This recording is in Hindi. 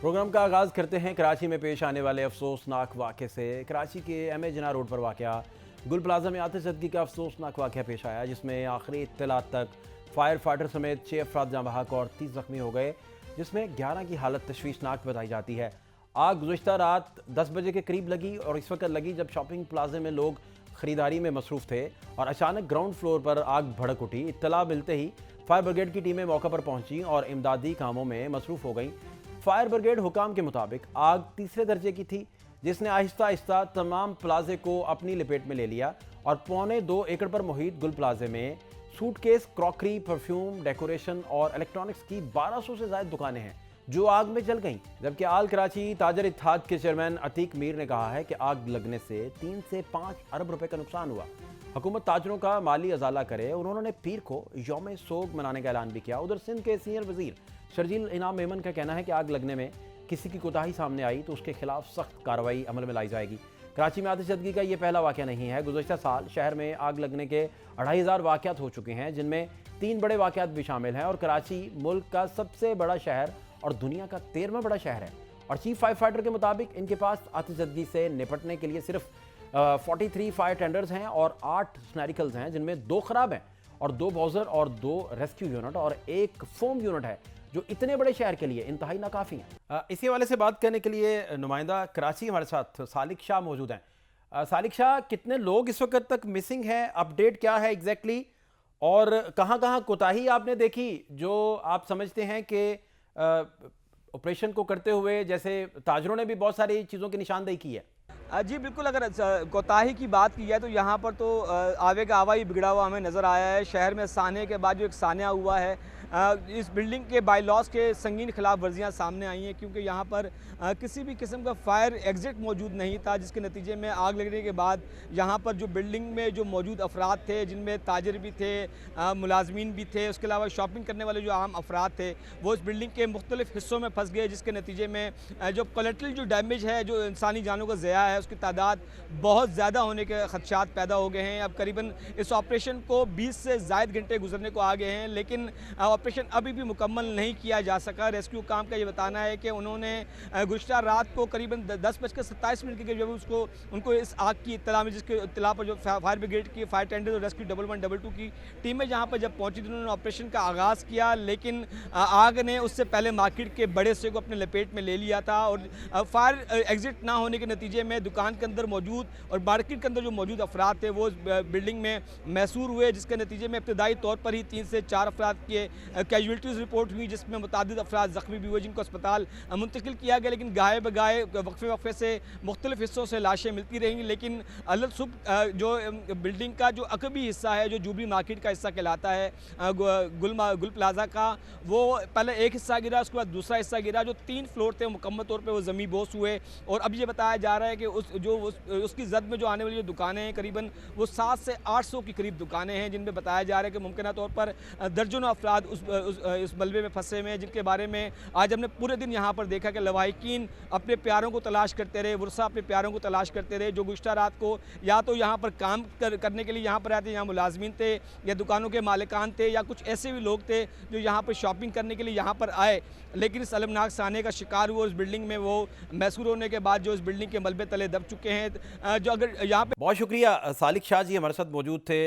प्रोग्राम का आगाज़ करते हैं कराची में पेश आने वाले अफसोसनाक वाक़े से। कराची के एम ए जिन्ना रोड पर वाक़या गुल प्लाजा में आतिशज़दगी का अफसोसनाक वाक़या पेश आया, जिसमें आखिरी इत्तलात तक फायर फाइटर समेत 6 अफराद जाँ बहक और 30 ज़ख्मी हो गए, जिसमें 11 की हालत तशवीशनाक बताई जाती है। आग गुज़श्ता रात 10 बजे के करीब लगी और इस वक्त लगी जब शॉपिंग प्लाजे में लोग ख़रीदारी में मसरूफ़ थे और अचानक ग्राउंड फ्लोर पर आग भड़क उठी। इत्तला मिलते ही फायर ब्रिगेड की टीमें मौके पर पहुंची और इमदादी कामों में मसरूफ़ हो गईं। फायर ब्रिगेड हुकाम के मुताबिक आग तीसरे दर्जे की थी, जिसने आहिस्ता आहिस्ता तमाम प्लाजे को अपनी लपेट में ले लिया और 1.25 एकड़ पर मुहित गुल प्लाजे में सूटकेस, क्रॉकरी, परफ्यूम, डेकोरेशन और इलेक्ट्रॉनिक्स की 1200 से ज़ायद दुकानें हैं जो आग में जल गईं। जबकि आल कराची ताजर इत्तेहाद के चेयरमैन अतीक मीर ने कहा है कि आग लगने से 3 से 5 अरब रुपए का नुकसान हुआ। हुकूमत ताजरों का माली अजाला करे और उन्होंने पीर को यौम सोग मनाने का ऐलान भी किया। उधर सिंध के सीनियर वजीर शर्जील इनाम मेमन का कहना है कि आग लगने में किसी की कोताही सामने आई तो उसके खिलाफ सख्त कार्रवाई अमल में लाई जाएगी। कराची में आतिशज़दगी का ये पहला वाक़या नहीं है। गुज़श्ता साल शहर में आग लगने के 2500 वाक़यात हो चुके हैं, जिनमें 3 बड़े वाक़यात भी शामिल हैं और कराची मुल्क का सबसे बड़ा शहर और दुनिया का 13वां बड़ा शहर है। और चीफ फायर फाइटर के मुताबिक इनके पास आतिशज़दगी से निपटने के लिए सिर्फ 43 फायर टेंडर्स हैं और 8 स्नैरिकल्स हैं, जिनमें 2 ख़राब हैं और 2 बॉजर और 2 रेस्क्यू यूनिट और 1 फोम यूनिट है, जो इतने बड़े शहर के लिए इंतहाई नाकाफ़ी हैं। इसी हवाले से बात करने के लिए नुमाइंदा कराची हमारे साथ सालिक शाह मौजूद हैं। सालिक शाह, कितने लोग इस वक्त तक मिसिंग हैं, अपडेट क्या है एग्जैक्टली, और कहाँ कहाँ कोताही आपने देखी जो आप समझते हैं कि ऑपरेशन को करते हुए, जैसे ताजरों ने भी बहुत सारी चीज़ों की निशानदेही की है? जी बिल्कुल, अगर कोताही की बात की जाए तो यहाँ पर तो आवे का आवा ही बिगड़ा हुआ हमें नज़र आया है। शहर में साने के बाद जो एक सान्या हुआ है, इस बिल्डिंग के बाईलॉज के संगीन खिलाफ वर्जियाँ सामने आई हैं, क्योंकि यहाँ पर किसी भी किस्म का फायर एग्जिट मौजूद नहीं था, जिसके नतीजे में आग लगने के बाद यहाँ पर जो बिल्डिंग में जो मौजूद अफराद थे, जिनमें ताजर भी थे, मुलाजमीन भी थे, उसके अलावा शॉपिंग करने वाले जो आम अफराद थे, वो इस बिल्डिंग के मुख्तलिफ हिस्सों में फंस गए, जिसके नतीजे में जो कोलेटरल जो डैमेज है, जो इंसानी जानों का ज़या है, उसकी तादाद बहुत ज़्यादा होने के खदशात पैदा हो गए हैं। अब करीबन इस ऑपरेशन को 20 से ज़ायद घंटे गुजरने को आ गए हैं, लेकिन ऑपरेशन अभी भी मुकम्मल नहीं किया जा सका। रेस्क्यू काम का ये बताना है कि उन्होंने गुज़श्ता रात को करीबन 10:27 के करीब जब उनको इस आग की इत्तला में, जिसके इत्तला पर जो फायर ब्रिगेड की फायर टेंडर और रेस्क्यू 1122 की टीमें जहाँ पर जब पहुँची तो उन्होंने ऑपरेशन का आगाज़ किया, लेकिन आग ने उससे पहले मार्केट के बड़े हिस्से को अपने लपेट में ले लिया था और फायर एग्जिट ना होने के नतीजे में दुकान के अंदर मौजूद और मार्केट के अंदर जो मौजूद अफराद थे वो बिल्डिंग में महसूर हुए, जिसके नतीजे में इब्तदाई तौर पर ही 3 से 4 अफराद के कैजुअल्टीज़ रिपोर्ट हुई, जिसमें मुतादिद अफराद ज़ख्मी भी हुए, जिनको अस्पताल मुंतकिल किया गया। लेकिन गाहे बगाहे वक्फे से मुख्तलिफ हिस्सों से लाशें मिलती रहीं, लेकिन अल सुबह जो बिल्डिंग का जो अकबी हिस्सा है, जो जूबली मार्केट का हिस्सा कहलाता है गुल प्लाजा का, वो पहले एक हिस्सा गिरा, उसके बाद दूसरा हिस्सा गिरा। जो 3 फ्लोर थे मुकम्मल तौर पर वो ज़मीन बोस हुए और अब ये बताया जा रहा है कि उसकी जद में जो आने वाली जो दुकानें हैं, करीबन वो 700 से 800 के करीब दुकानें हैं, जिनमें बताया जा रहा है कि मुमकिन तौर पर दर्जनों अफराद उस मलबे में फंसे हुए हैं, जिनके बारे में आज हमने पूरे दिन यहाँ पर देखा कि लवाहिकीन अपने प्यारों को तलाश करते रहे, वर्षा अपने प्यारों को तलाश करते रहे, जो गुज़श्ता रात को या तो यहाँ पर काम करने के लिए यहाँ पर आए थे, यहाँ मुलाजमीन थे या दुकानों के मालिकान थे या कुछ ऐसे भी लोग थे जो यहाँ पर शॉपिंग करने के लिए यहाँ पर आए, लेकिन इस अलमनाक साने का शिकार हुआ। उस बिल्डिंग में वो महसूर होने के बाद जो इस बिल्डिंग के मलबे तले दब चुके हैं, जो अगर यहाँ पे। बहुत शुक्रिया सालिक शाह जी हमारे साथ मौजूद थे।